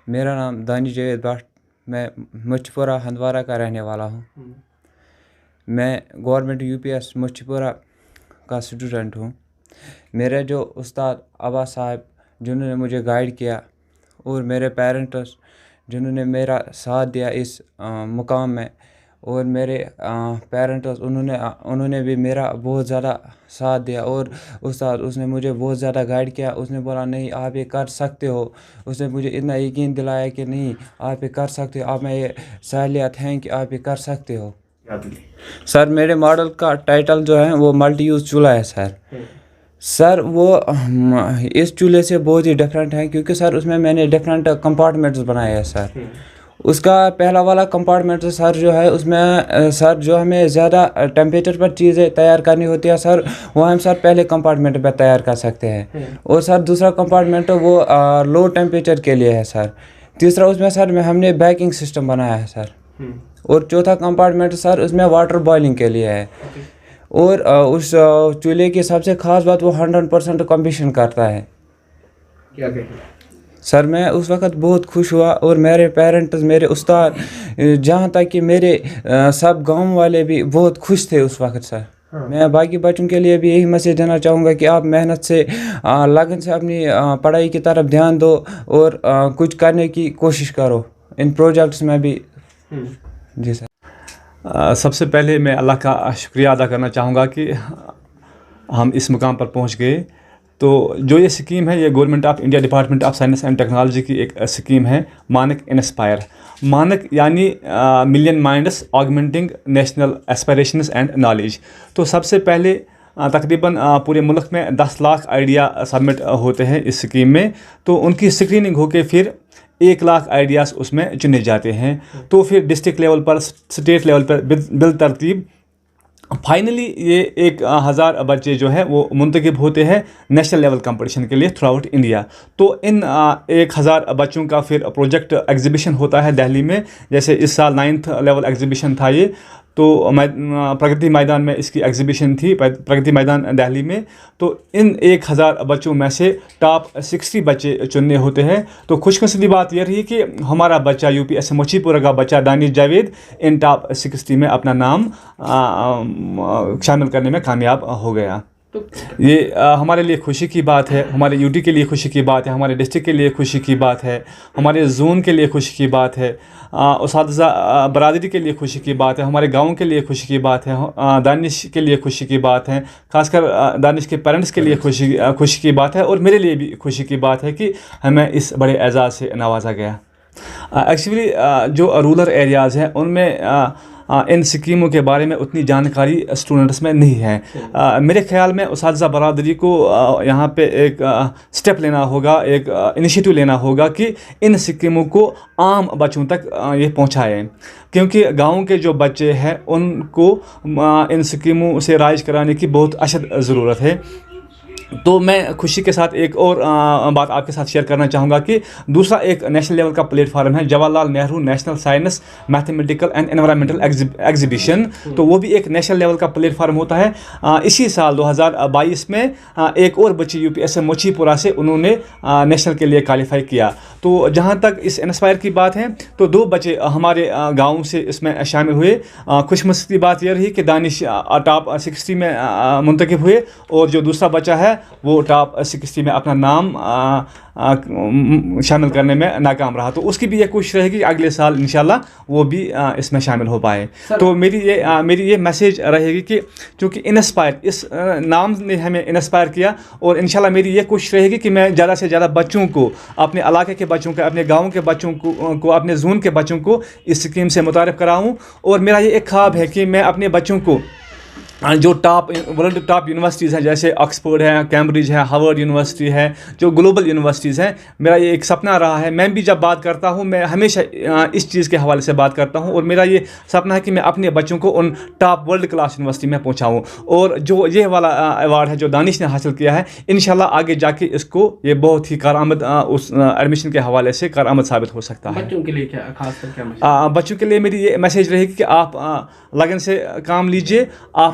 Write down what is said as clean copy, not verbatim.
میرا نام دانش جاوید بٹ، میں مچھی پورہ ہندوارہ کا رہنے والا ہوں. میں گورنمنٹ یو پی ایس مچھی پورہ کا اسٹوڈنٹ ہوں. میرے جو استاد ابا صاحب جنہوں نے مجھے گائیڈ کیا، اور میرے پیرنٹس جنہوں نے میرا ساتھ دیا اس مقام میں، اور میرے پیرنٹس انہوں نے بھی میرا بہت زیادہ ساتھ دیا. اور استاد اس نے مجھے بہت زیادہ گائیڈ کیا. اس نے بولا نہیں آپ یہ کر سکتے ہو. اس نے مجھے اتنا یقین دلایا کہ نہیں آپ یہ کر سکتے ہو، آپ میں یہ صلاحیت ہیں کہ آپ یہ کر سکتے ہو. سر میرے ماڈل کا ٹائٹل جو ہے وہ ملٹی یوز چولہا ہے سر. سر وہ اس چولہے سے بہت ہی ڈفرینٹ ہے، کیونکہ سر اس میں نے ڈفرینٹ کمپارٹمنٹس بنائے ہیں سر. اس کا پہلا والا کمپارٹمنٹ سر جو ہے اس میں سر جو ہمیں زیادہ ٹیمپریچر پر چیزیں تیار کرنی ہوتی ہے سر، وہ ہم سر پہلے کمپارٹمنٹ پہ تیار کر سکتے ہیں. اور سر دوسرا کمپارٹمنٹ وہ لو ٹیمپریچر کے لیے ہے سر. تیسرا اس میں سر ہم نے بیکنگ سسٹم بنایا ہے سر. اور چوتھا کمپارٹمنٹ سر اس میں واٹر بوائلنگ کے لیے ہے. اور اس چولہے کی سب سے خاص بات وہ 100% کمبشن کرتا ہے. سر میں اس وقت بہت خوش ہوا، اور میرے پیرنٹس، میرے استاد، جہاں تک کہ میرے سب گاؤں والے بھی بہت خوش تھے اس وقت سر. میں باقی بچوں کے لیے بھی یہی میسیج دینا چاہوں گا کہ آپ محنت سے لگن سے اپنی پڑھائی کی طرف دھیان دو، اور کچھ کرنے کی کوشش کرو ان پروجیکٹس میں بھی. جی سر. سب سے پہلے میں اللہ کا شکریہ ادا کرنا چاہوں گا کہ ہم اس مقام پر پہنچ گئے. تو جو یہ سکیم ہے، یہ government of India department of science and technology کی ایک سکیم ہے، مانک انسپائر. مانک یعنی million minds augmenting national aspirations and knowledge. تو سب سے پہلے تقریباً پورے ملک میں 10 لاکھ آئیڈیا سبمٹ ہوتے ہیں اس سکیم میں. تو ان کی اسکریننگ ہو کے پھر 1 لاکھ آئیڈیاز اس میں چنے جاتے ہیں. تو پھر ڈسٹرکٹ لیول پر، اسٹیٹ لیول پر بالترتیب فائنلی یہ 1000 بچے جو ہے وہ منتخب ہوتے ہیں نیشنل لیول کمپٹیشن کے لیے تھرو آؤٹ انڈیا. تو ان 1000 بچوں کا پھر پروجیکٹ ایگزیبیشن ہوتا ہے دہلی میں. جیسے اس سال 9th لیول ایگزیبیشن تھا یہ، تو پرگتی میدان میں اس کی ایگزیبیشن تھی، پرگتی میدان دہلی میں. تو ان 1000 بچوں میں سے ٹاپ 60 بچے چننے ہوتے ہیں. تو خوش قسمتی بات یہ رہی کہ ہمارا بچہ یو پی ایس مچھی پورہ کا بچہ دانش جاوید ان ٹاپ 60 میں اپنا نام شامل کرنے میں کامیاب ہو گیا. یہ ہمارے لیے خوشی کی بات ہے، ہمارے یو ٹی کے لیے خوشی کی بات ہے، ہمارے ڈسٹرکٹ کے لیے خوشی کی بات ہے، ہمارے زون کے لیے خوشی کی بات ہے، اساتذہ برادری کے لیے خوشی کی بات ہے، ہمارے گاؤں کے لیے خوشی کی بات ہے، دانش کے لیے خوشی کی بات ہے، خاص کر دانش کے پیرنٹس کے لیے خوشی کی بات ہے، اور میرے لیے بھی خوشی کی بات ہے کہ ہمیں اس بڑے اعزاز سے نوازا گیا. ایکچولی جو رورل ایریاز ہیں ان میں ان سکیموں کے بارے میں اتنی جانکاری اسٹوڈنٹس میں نہیں ہے. میرے خیال میں اساتذہ برادری کو یہاں پہ ایک اسٹیپ لینا ہوگا، ایک انیشیٹو لینا ہوگا کہ ان سکیموں کو عام بچوں تک یہ پہنچائیں، کیونکہ گاؤں کے جو بچے ہیں ان کو ان سکیموں سے رائج کرانے کی بہت اشد ضرورت ہے. تو میں خوشی کے ساتھ ایک اور بات آپ کے ساتھ شیئر کرنا چاہوں گا کہ دوسرا ایک نیشنل لیول کا پلیٹ فارم ہے Jawahar Lal Nehru national science mathematical and environmental exhibition. تو وہ بھی ایک نیشنل لیول کا پلیٹ فارم ہوتا ہے. اسی سال 2022 میں ایک اور بچی یو پی ایس مچھی پورہ سے انہوں نے نیشنل کے لیے کوالیفائی کیا. تو جہاں تک اس انسپائر کی بات ہے تو 2 بچے ہمارے گاؤں سے اس میں شامل ہوئے. خوش قسمتی بات یہ رہی کہ دانش ٹاپ 60 میں منتخب ہوئے، اور جو دوسرا بچہ ہے وہ ٹاپ 60 میں اپنا نام شامل کرنے میں ناکام رہا. تو اس کی بھی یہ کوشش رہے گی کہ اگلے سال انشاءاللہ وہ بھی اس میں شامل ہو پائے. تو میری یہ میسیج رہے گی کہ چونکہ انسپائر اس نام نے ہمیں انسپائر کیا، اور انشاءاللہ میری یہ کوشش رہے گی کہ میں زیادہ سے زیادہ بچوں کو، اپنے علاقے کے بچوں کو، اپنے گاؤں کے بچوں کو، اپنے زون کے بچوں کو اس اسکیم سے متعارف کراؤں. اور میرا یہ ایک خواب ہے کہ میں اپنے بچوں کو جو ورلڈ ٹاپ یونیورسٹیز ہیں جیسے آکسفورڈ ہے، کیمبرج ہے، ہارورڈ یونیورسٹی ہے، جو گلوبل یونیورسٹیز ہیں، میرا یہ ایک سپنا رہا ہے. میں بھی جب بات کرتا ہوں میں ہمیشہ اس چیز کے حوالے سے بات کرتا ہوں، اور میرا یہ سپنا ہے کہ میں اپنے بچوں کو ان ٹاپ ورلڈ کلاس یونیورسٹی میں پہنچاؤں. اور جو یہ والا ایوارڈ ہے جو دانش نے حاصل کیا ہے، انشاءاللہ آگے جا کے اس کو یہ بہت ہی کارآمد اس ایڈمیشن کے حوالے سے کارآمد ثابت ہو سکتا ہے. بچوں کے لیے کیا خاص کر کیا بچوں کے لیے میری یہ میسیج رہے گی کہ آپ لگن سے کام لیجئے، آپ